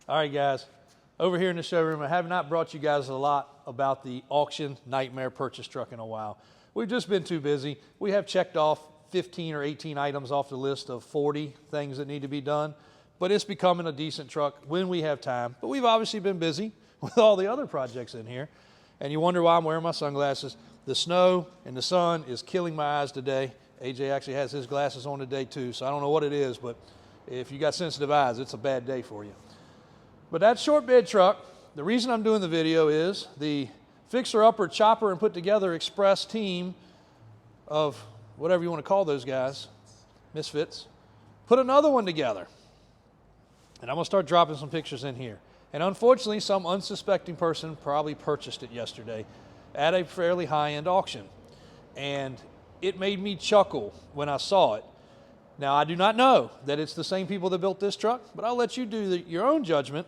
All right, guys, over here in the showroom, I have not brought you guys a lot about the auction Nightmare purchase truck in a while. We've just been too busy. We have checked off 15 or 18 items off the list of 40 things that need to be done, but it's becoming a decent truck when we have time. But we've obviously been busy with all the other projects in here, and you wonder why I'm wearing my sunglasses. The snow and the sun is killing my eyes today. AJ actually has his glasses on today too, so I don't know what it is, but if you got sensitive eyes, it's a bad day for you. But that short bed truck, the reason I'm doing the video is the fixer-upper, chopper, and put-together express team of whatever you want to call those guys, misfits, put another one together. And I'm going to start dropping some pictures in here. And unfortunately, some unsuspecting person probably purchased it yesterday at a fairly high-end auction. And it made me chuckle when I saw it. Now, I do not know that it's the same people that built this truck, but I'll let you do your own judgment.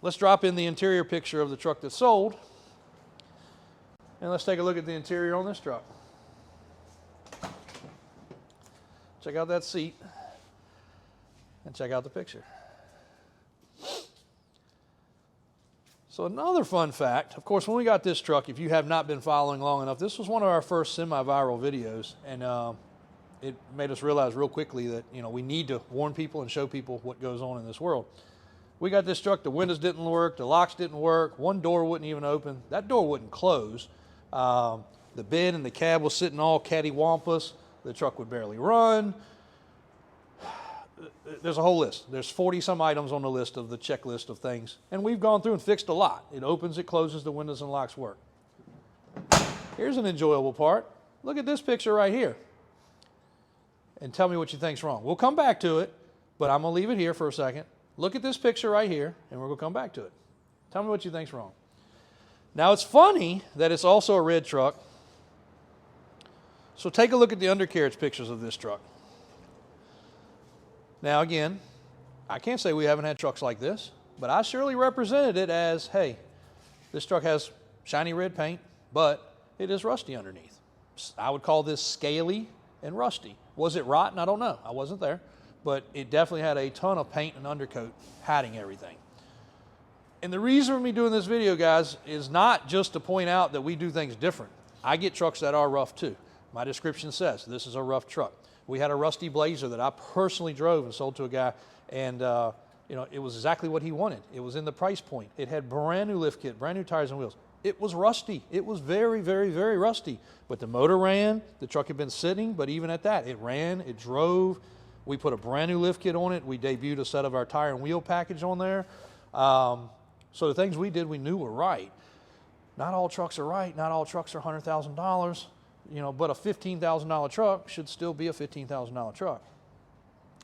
Let's drop in the interior picture of the truck that's sold, and let's take a look at the interior on this truck. Check out that seat, and check out the picture. So another fun fact, of course, when we got this truck, if you have not been following long enough, this was one of our first semi-viral videos, and it made us realize real quickly that, you know, we need to warn people and show people what goes on in this world. We got this truck, the windows didn't work, the locks didn't work, one door wouldn't even open, that door wouldn't close. The bed and the cab was sitting all cattywampus, the truck would barely run. There's a whole list. There's 40 some items on the list of the checklist of things, and we've gone through and fixed a lot. It opens, it closes, the windows and locks work. Here's an enjoyable part. Look at this picture right here, and tell me what you think's wrong. We'll come back to it, but I'm gonna leave it here for a second. Look at this picture right here, and we're gonna come back to it. Tell me what you think's wrong. Now, it's funny that it's also a red truck. So take a look at the undercarriage pictures of this truck. Now, again, I can't say we haven't had trucks like this, but I surely represented it as, hey, this truck has shiny red paint, but it is rusty underneath. I would call this scaly and rusty. Was it rotten? I don't know. I wasn't there. But it definitely had a ton of paint and undercoat hiding everything. And the reason for me doing this video, guys, is not just to point out that we do things different. I get trucks that are rough too. My description says this is a rough truck. We had a rusty Blazer that I personally drove and sold to a guy, and you know, it was exactly what he wanted. It was in the price point. It had brand new lift kit, brand new tires and wheels. It was rusty. It was very, very, very rusty. But the motor ran. The truck had been sitting, but even at that, it ran, it drove. We put a brand new lift kit on it. We debuted a set of our tire and wheel package on there. So the things we did, we knew were right. Not all trucks are right. Not all trucks are $100,000. You know, but a $15,000 truck should still be a $15,000 truck.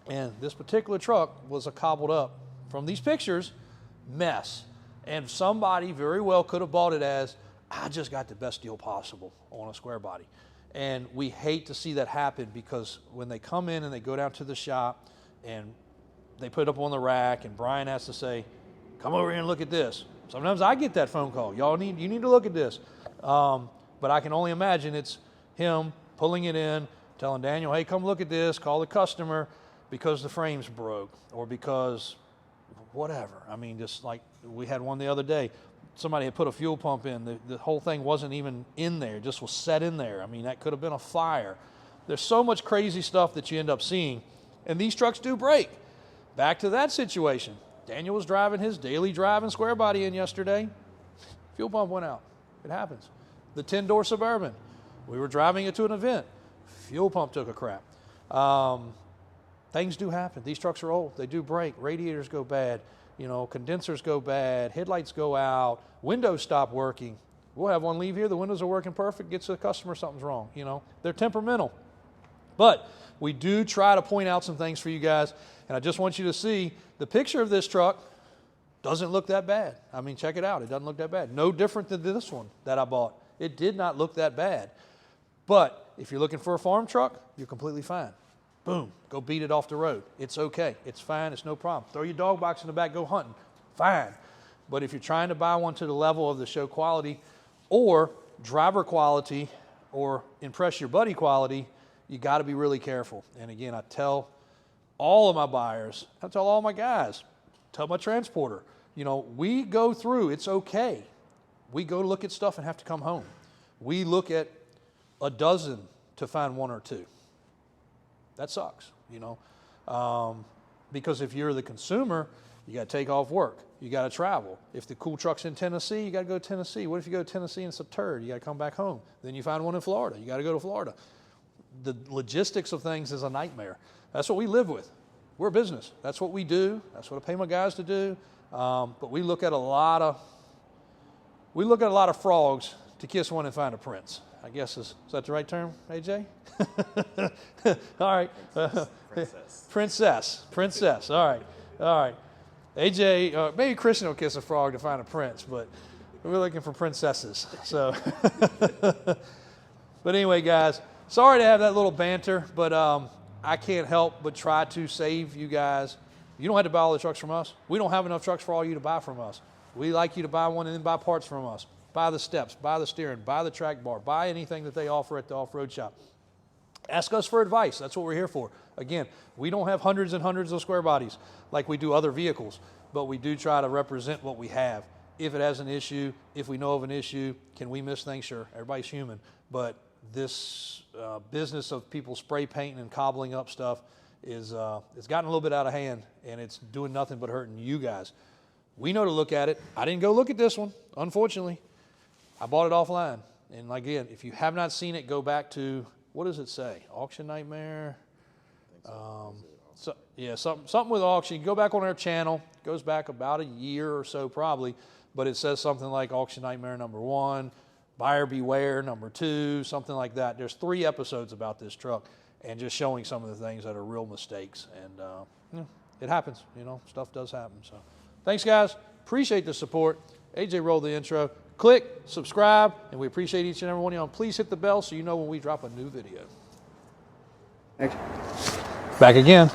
And this particular truck was a cobbled up, from these pictures, mess. And somebody very well could have bought it as, I just got the best deal possible on a square body. And we hate to see that happen, because when they come in and they go down to the shop and they put it up on the rack and Brian has to say, come over here and look at this. Sometimes I get that phone call. You need to look at this. But I can only imagine it's him pulling it in, telling Daniel, hey, come look at this, call the customer because the frame's broke or because whatever. I mean, just like we had one the other day. Somebody had put a fuel pump in. The whole thing wasn't even in there, it just was set in there. I mean, that could have been a fire. There's so much crazy stuff that you end up seeing, and these trucks do break. Back to that situation. Daniel was driving his daily driving square body in yesterday. Fuel pump went out. It happens. The 10-door Suburban. We were driving it to an event. Fuel pump took a crap. Things do happen. These trucks are old. They do break. Radiators go bad. You know, condensers go bad. Headlights go out. Windows stop working. We'll have one leave here. The windows are working perfect. Gets to the customer, something's wrong. You know, they're temperamental. But we do try to point out some things for you guys. And I just want you to see the picture of this truck doesn't look that bad. I mean, check it out. It doesn't look that bad. No different than this one that I bought. It did not look that bad. But if you're looking for a farm truck, you're completely fine. Boom, go beat it off the road. It's okay. It's fine. It's no problem. Throw your dog box in the back, go hunting. Fine. But if you're trying to buy one to the level of the show quality or driver quality or impress your buddy quality, you got to be really careful. And again, I tell all of my buyers, I tell all my guys, tell my transporter, you know, we go through, it's okay. We go look at stuff and have to come home. We look at a dozen to find one or two. That sucks, you know, because if you're the consumer, you got to take off work. You got to travel. If the cool truck's in Tennessee, you got to go to Tennessee. What if you go to Tennessee and it's a turd? You got to come back home. Then you find one in Florida. You got to go to Florida. The logistics of things is a nightmare. That's what we live with. We're a business. That's what we do. That's what I pay my guys to do. But we look at a lot of frogs to kiss one and find a prince. I guess is that the right term, AJ? All right. Princess. All right. AJ, maybe Christian will kiss a frog to find a prince, but we're looking for princesses. So, but anyway, guys, sorry to have that little banter, but I can't help but try to save you guys. You don't have to buy all the trucks from us. We don't have enough trucks for all you to buy from us. We like you to buy one and then buy parts from us. Buy the steps, buy the steering, buy the track bar, buy anything that they offer at the off-road shop. Ask us for advice. That's what we're here for. Again, we don't have hundreds and hundreds of square bodies like we do other vehicles, but we do try to represent what we have. If it has an issue, if we know of an issue, can we miss things? Sure, everybody's human. But this business of people spray painting and cobbling up stuff is it's gotten a little bit out of hand, and it's doing nothing but hurting you guys. We know to look at it. I didn't go look at this one, unfortunately. I bought it offline. And again, if you have not seen it, go back to, what does it say? Auction Nightmare? Something with auction. You can go back on our channel. It goes back about a year or so probably, but it says something like Auction Nightmare #1, Buyer Beware #2, something like that. There's 3 episodes about this truck and just showing some of the things that are real mistakes. And it happens, you know, stuff does happen. So thanks, guys. Appreciate the support. AJ rolled the intro. Click, subscribe, and we appreciate each and every one of you. Please hit the bell so you know when we drop a new video. Thanks. Back again.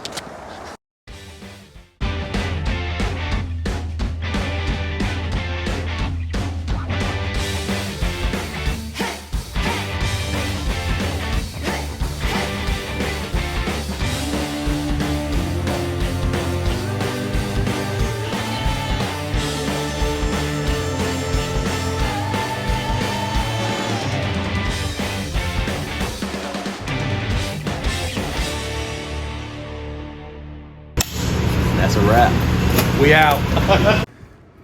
That's a wrap. We out.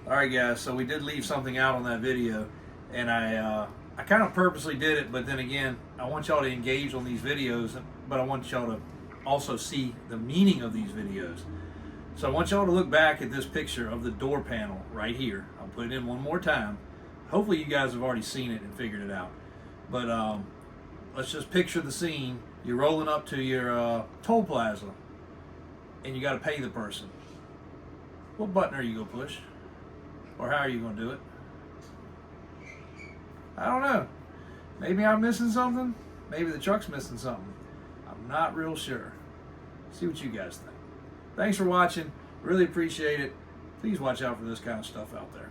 All right, guys, so we did leave something out on that video, and I kind of purposely did it, but then again, I want y'all to engage on these videos, but I want y'all to also see the meaning of these videos. So I want y'all to look back at this picture of the door panel right here. I'll put it in one more time. Hopefully you guys have already seen it and figured it out. But let's just picture the scene. You're rolling up to your toll plaza, and you got to pay the person. What button are you going to push? Or how are you going to do it? I don't know. Maybe I'm missing something. Maybe the truck's missing something. I'm not real sure. See what you guys think. Thanks for watching. Really appreciate it. Please watch out for this kind of stuff out there.